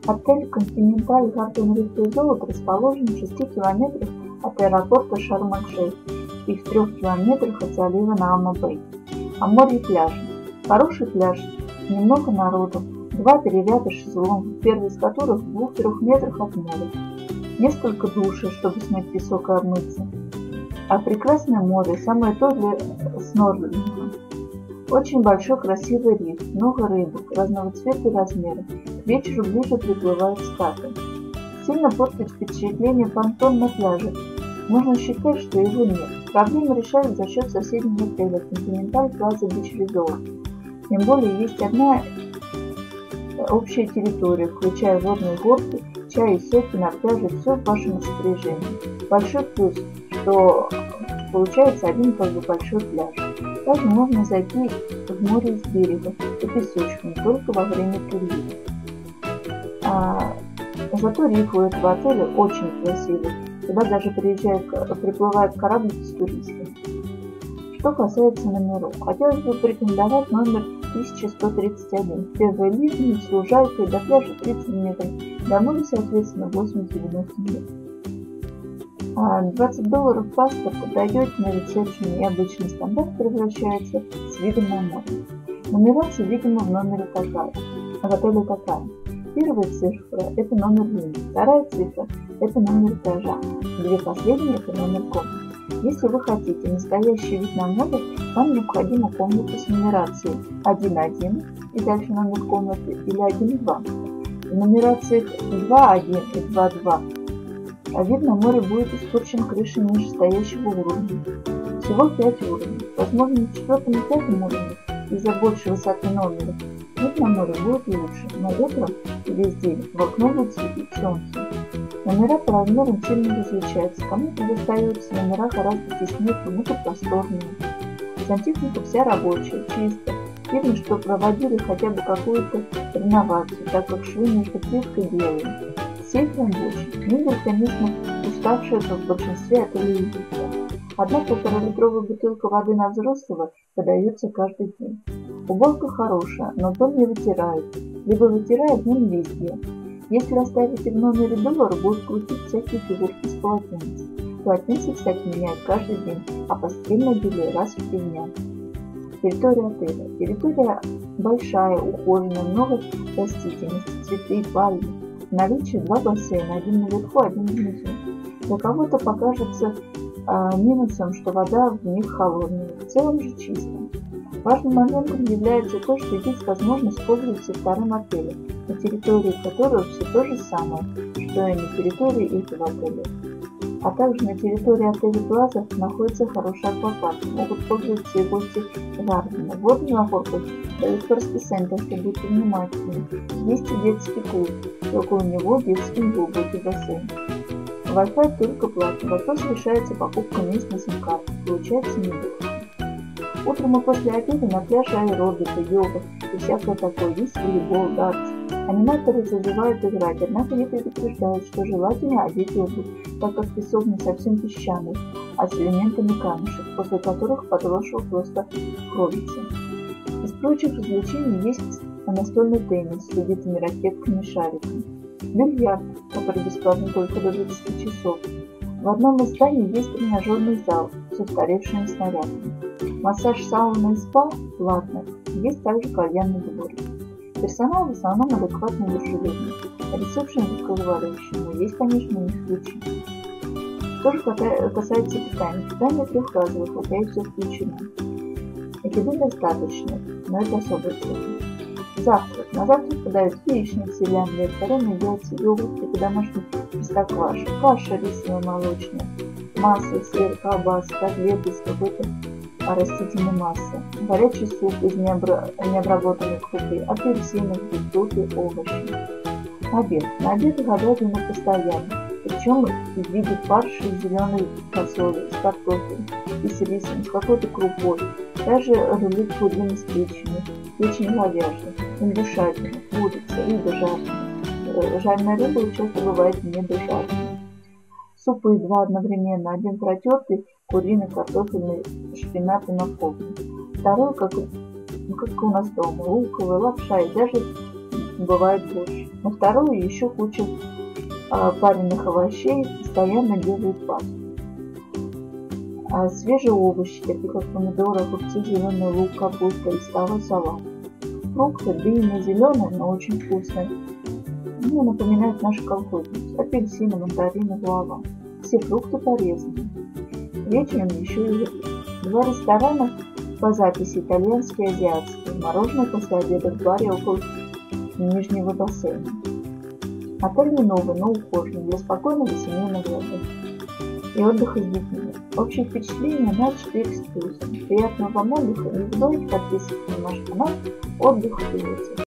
Отель «Континенталь Гарден Resort расположен в 6 километрах от аэропорта Шарм-эль-Шейх и в 3 километрах от залива Наама-Бэй. А море пляжи. Хороший пляж, немного народу, 2-3 ряда шезлонгов, первый из которых в 2-3 метрах от моря. Несколько душей, чтобы снять песок и обмыться. А прекрасное море, самое то для снорклинга. Очень большой красивый риф, много рыбок, разного цвета и размера. К вечеру ближе приплывают скаты. Сильно портит впечатление понтон на пляже. Можно считать, что его нет. Проблему решают за счет соседнего отеля «Континенталь Плаза Бич Резорт». Тем более есть одна общая территория, включая водные горки, чай и соки на пляже, все в вашем распоряжении. Большой плюс, что получается один большой пляж. Также можно зайти в море с берега по песочкам только во время прилива. Зато риф у этого отеля очень красивый. Туда даже приплывает корабль с туристами. Что касается номеров, хотелось бы порекомендовать номер 1131. Первая линия с лужайкой, до пляжа 30 метров, до моря, соответственно, 80-90 метров. $20 паспорт дойдете на ресепшене, и обычный стандарт превращается с видом на море. Нумерация, видимо, в номере такая, в отеле такая. Первая цифра – это номер линии, вторая цифра – это номер этажа, две последние – это номер комнаты. Если вы хотите настоящий вид на море, вам необходима комната с нумерацией 1.1 и дальше номер комнаты или 1.2. В нумерациях 2.1 и 2.2 вид на море будет испорчен крышей нижестоящего уровня. Всего 5 уровней. Возможно, на 4-м и 5-м уровне из-за большей высоты номера вид на море будет лучше, но утром и весь день в окно будет светить солнце. Номера по размерам сильно различаются. Кому-то достаются номера гораздо теснее, кому-то просторнее. Сантехника вся рабочая, чисто. Видно, что проводили хотя бы какую-то реновацию, так как швы между плиткой белые. Сейф рабочий. Мебель, конечно, уставшая, как в большинстве отелей Египта. Одна 1,5-литровая бутылка воды на взрослого подается каждый день. Уборка хорошая, но пыль не вытирает. Либо вытирает днем везде. Если оставите в номере $1, будут крутить всякие фигурки с полотенец. Полотенце, кстати, меняют каждый день, а постельное белье раз в 3 дня. Территория отеля. Территория большая, ухоженная, много растительности, цветы, пальмы. В наличии 2 бассейна, один наверху, один внизу. Для кого-то покажется минусом, что вода в них холодная, в целом же чисто. Важным моментом является то, что есть возможность пользоваться вторым отелем, на территории которого все то же самое, что и на территории этого отеля. А также на территории отеля Плаза находится хороший аквапарк, могут пользоваться и гости Гардена. Водный аквапарк дают по расписанию, так что будьте внимательны. Есть и детский клуб, и около него детский глубокий бассейн. Wi-Fi только платный, вопрос решается покупкой местной сим-карты, получается недорого. Утром и после обеда на пляже аэробика, йога и всякое такое, есть волейбол, дартс. Аниматоры зазывают играть, однако не предупреждают, что желательно одеть обувь, так как песок не совсем песчаный, а с элементами камешек, после которых подошва просто кровится. Из прочих развлечений есть настольный теннис с убитыми ракетками и шариками, бильярд, который бесплатно только до 20 часов. В одном из зданий есть тренажерный зал с устаревшими снарядами. Массаж, сауна и спа платно, есть также кальянный дворик. Персонал в основном адекватный и дружелюбный, а ресепшн разговоряющий, но есть, конечно, не исключения. Что же касается питания. Питание трехразовое, хотя и все включено. Еды достаточно, но это особая цена. Завтрак. На завтрак подают яичницы, лямбли, вареные яйца, йогурт и домашний простокваша, каша рисово-молочная, масло, сыр, колбаса, котлеты из какой-то растительной массы, горячий суп из необработанной крупы, апельсины, фрукты, овощи. Обед. На обед говядину постоянно, причем в виде фарша из зеленой фасоли, с картофелем, и с рисом, с какой-то крупой, даже рулет куриный с печенью, печень говяжья, индюшатина, курица, рыба жареная. Жареная рыба часто бывает недожаренной. Супы 2 одновременно, один протертый, куриный, картофельный, шпинат и морковный. Второй, как у нас дома, луковый, лапша и даже бывает больше. На вторую еще куча пареных овощей, постоянно делают пасту. Свежие овощи, такие как помидоры, огурцы, зеленый лук, капуста, листовой салат. Фрукты, дыня, зеленые, но очень вкусные. Мне напоминают нашу колхозницу. Апельсины, мандарины, гуава. Все фрукты порезаны. Вечером еще и еду. 2 ресторана по записи итальянские и азиатские. Мороженое после обеда в баре около нижнего бассейна. Отель не новый, но ухоженный, для спокойного семейного отдыха и отдыха с детьми. Общее впечатление на 4 с плюсом. Приятного вам отдыха, не забывайте подписываться на наш канал «Отдых в Турции».